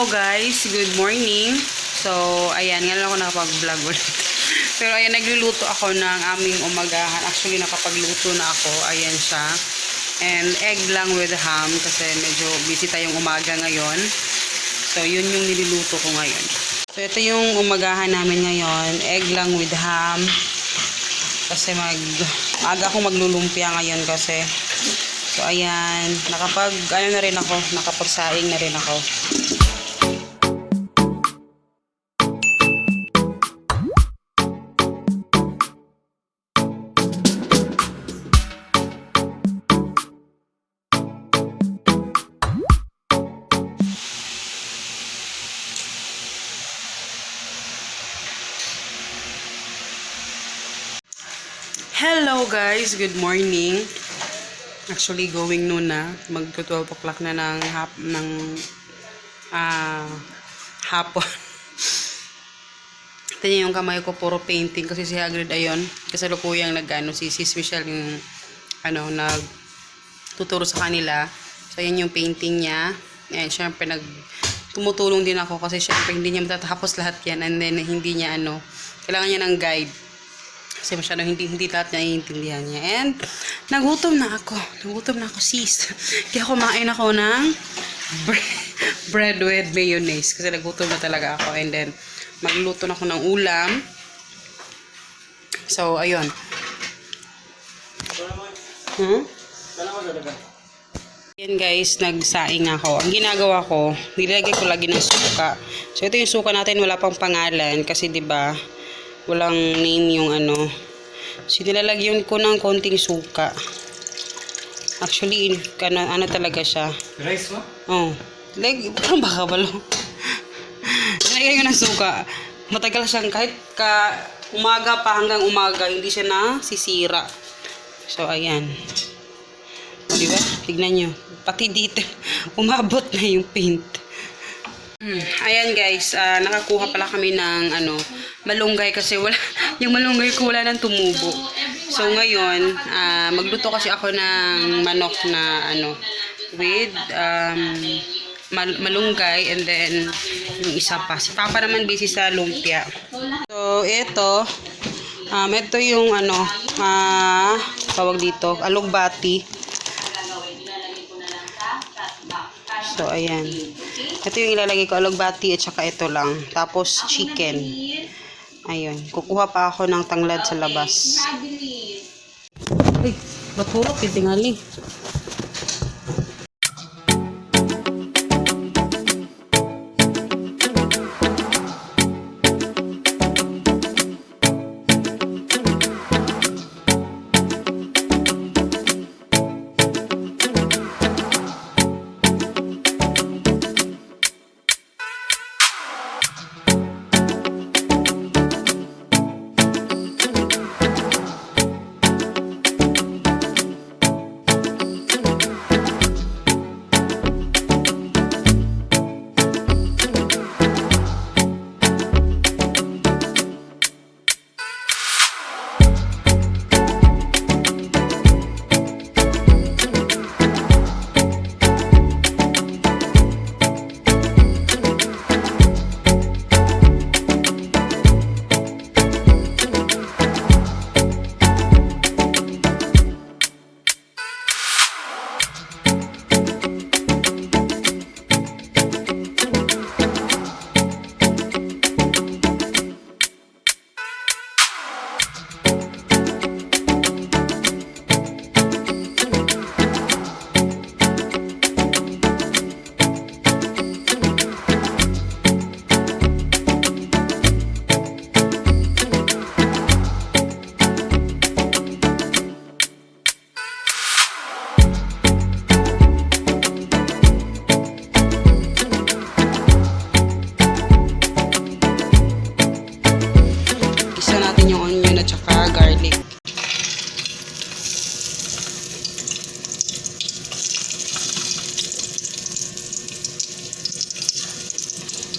guys, good morning. So, ayan, ngayon ako nakapag-vlog ulit. Pero ayan, nagluluto ako ng aming umagahan. Actually, nakapagluto na ako. Ayan siya. And egg lang with ham kasi medyo busy tayong umaga ngayon. So, yun yung niluluto ko ngayon. So, ito yung umagahan namin ngayon. Egg lang with ham. Kasi maaga akong maglulumpia ngayon kasi. So, ayan. Nakapagsaing na rin ako. Hello guys, good morning. Actually going noon na, mag-12 o'clock na ng hapon. Ito yung kamay ko, puro painting kasi si Hagrid ayon, kasalukuyang si Michelle yung nagtuturo sa kanila. So yan yung painting niya. And syempre tumutulong din ako kasi syempre hindi niya matatapos lahat yan, and then hindi niya kailangan niya ng guide. Kasi masyadong hindi lahat niya iintindihan niya. And nagutom na ako sis. Kaya kumain ako ng bread with mayonnaise. Kasi nagutom na talaga ako. And then magluto na ako ng ulam. So, ayun. Yan guys, nagsaing ako. Ang ginagawa ko, nilagay ko lagi ng suka. So, ito yung suka natin, wala pang pangalan. Kasi 'di ba walang name yung So, nilalagyan ko ng konting suka. Actually, talaga siya. Rice mo? Oh. Parang baka balo. Nilagyan ko ng suka. Matagal siyang kahit umaga pa hanggang umaga, hindi siya nasisira. So, ayan. Diba? Tignan nyo. Pati dito, umabot na yung paint. Ayan guys, nakakuha pala kami ng malunggay kasi yung malunggay ko wala nang tumubo. So ngayon, magluto kasi ako ng manok na with malunggay, and then yung isa pa. Si Papa naman busy sa lumpia. So ito yung tawag dito, alugbati. So, ayan. Ito yung ilalagay ko, alugbati at saka ito lang. Tapos, chicken. Ayun. Kukuha pa ako ng tanglad sa labas. Ay, ba't hurok? Tingali.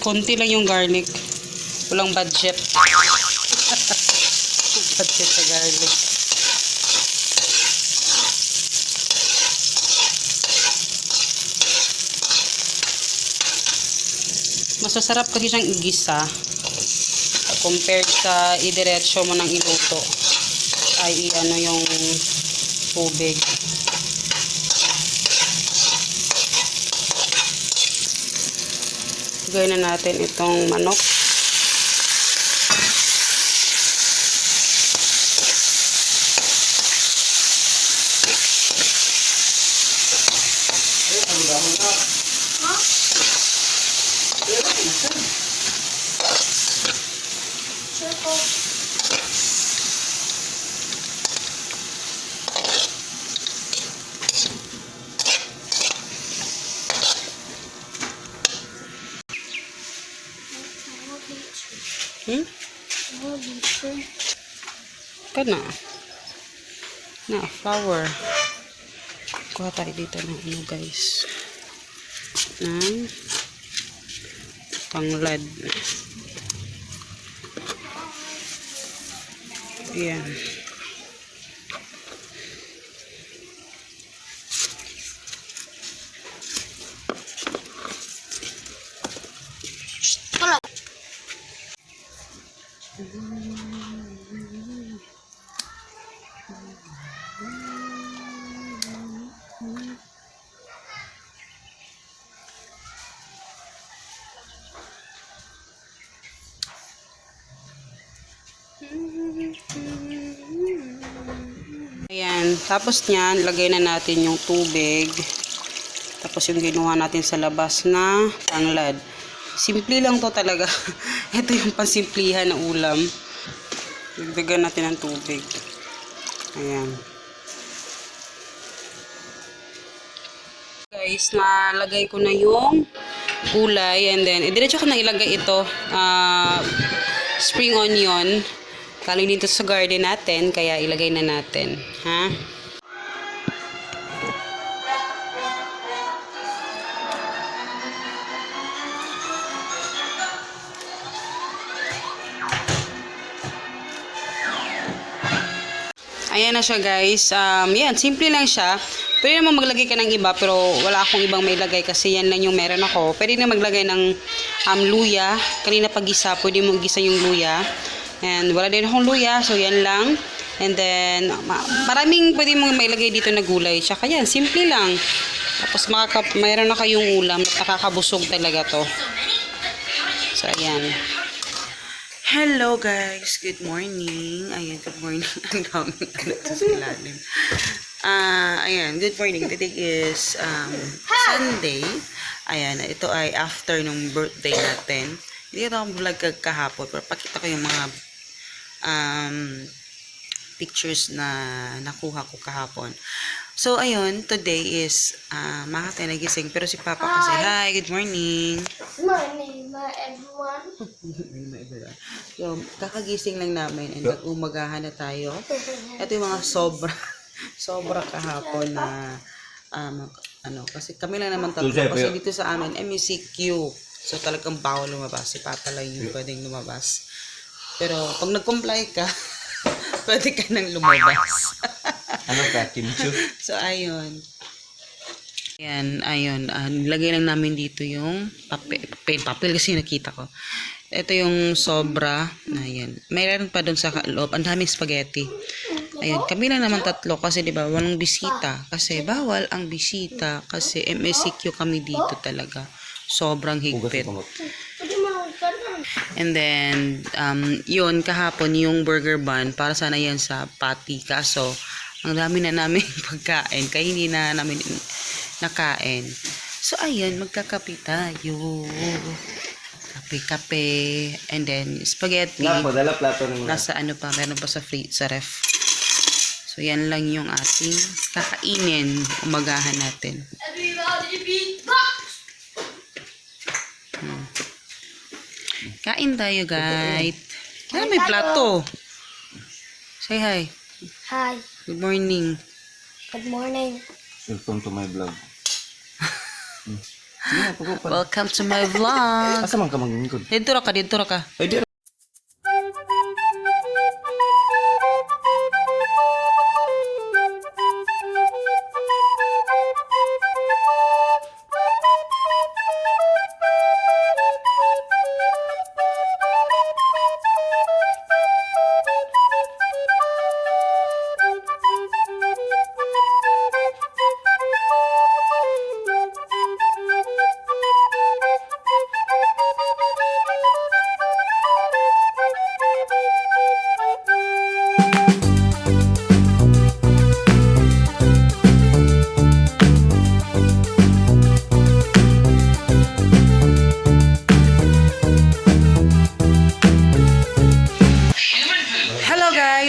Konti lang yung garlic. Walang budget. Budget sa garlic. Masasarap kasi siyang igisa. Compared sa idiretso mo ng iluto. Ay ano yung tubig. Gawin na natin itong manok. Kana na flour. Kuha tayo dito ng ano guys, ng tanglad. Ayan. Ayan, tapos niyan, lagay na natin yung tubig. Tapos yung ginawa natin sa labas na tanglad. Simple lang to talaga. Ito yung pansimplihan na ulam. Dagdagan natin ng tubig. Ayan. Guys, nalagay ko na yung gulay and then diretso ko na ilagay ito. Spring onion. Galing dito sa garden natin, kaya ilagay na natin. Ha? Ayan na siya guys. Yan, simple lang siya. Pwede naman maglagay ka ng iba, pero wala akong ibang may lagay kasi yan lang yung meron ako. Pwede na maglagay ng luya. Kanina pag-gisa, pwede mong gisa yung luya. And wala din akong luya, so yan lang. And then, maraming pwede mong mailagay dito na gulay. Tsaka yan, simple lang. Tapos mayroon na kayong ulam at nakakabusog talaga to. So, ayan. Hello guys, good morning. Ayan, good morning. Ang daming ano sa ilalim. Ayan, good morning. Today is Sunday. Ayan, ito ay after nung birthday natin. Hindi ko vlog kahapon, pero pakita ko yung mga pictures na nakuha ko kahapon. So, ayun, today is makatay nagising. Pero si Papa kasi, hi, good morning. Good morning, everyone. So, kakagising lang namin and umagahan na tayo. Ito yung mga sobra kahapon na kasi kami lang naman tatlo. Kasi dito sa amin, MECQ. So, talagang bawal lumabas. Si Papa lang yung pwedeng lumabas. Pero, pag nag-comply ka, pwede ka nang lumabas. Ano ka, kimchi? So, ayun. Ayun. Lagay lang namin dito yung papel kasi nakita ko. Ito yung sobra. Ayan. Mayroon pa doon sa loob. Ang daming spaghetti. Ayun. Kami lang naman tatlo kasi diba, walang bisita. Kasi bawal ang bisita. Kasi MSCQ kami dito talaga. Sobrang higpit. And then, yun, kahapon yung burger bun, para sana yan sa patty. Kaso, ang dami na namin pagkain, kaya hindi na namin nakain. So, ayan, magkakape tayo. Kape-kape. And then, spaghetti. Nasa ano pa, meron pa sa ref. So, yan lang yung ating kakainin. Umagahan natin. Kain tayo, guys. Kaya may plato. Say hi. Hi. Good morning. Good morning. Welcome to my vlog. Welcome to my vlog. Asa man ka maglingkod? Dito ra ka. Ay, di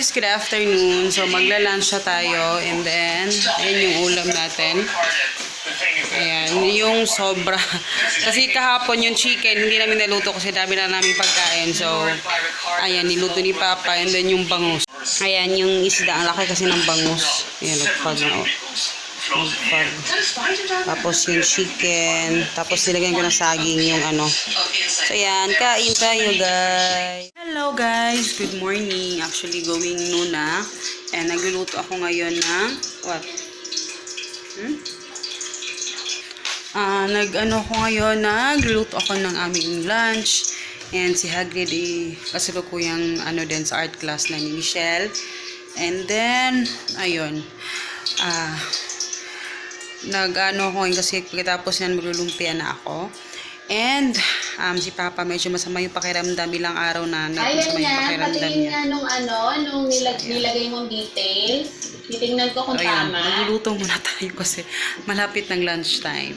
guys, good afternoon. So magla-lunch na tayo and then ayan yung ulam natin. Ayan, yung sobra. Kasi kahapon yung chicken, hindi namin naluto kasi dami na namin pagkain. So, ayan, niluto ni Papa and then yung bangus. Ayan, yung isda, ang laki kasi ng bangus. Ayan, nagpag na. Nagpag. Tapos yung chicken. Tapos nilagyan ko ng saging yung ano. So, ayan, kain tayo guys. Hello guys, good morning. Actually, going noon na. And nagluluto ako ngayon ng, what? Nag-ano ko ngayon, nagluto ako ng aming lunch. And si Hagrid, kasalukuyang ano din sa art class na ni Michelle. And then, ayun. Nag-ano ko ngayon kasi pagkatapos yan maglulumpia na ako. And, si Papa medyo masama yung pakiramdam, ilang araw na masama yung pakiramdam patingin niya. nga nung nilagay mong details. Titingnan ko kung Ayun, tama. magluluto muna tayo kasi malapit ng lunchtime.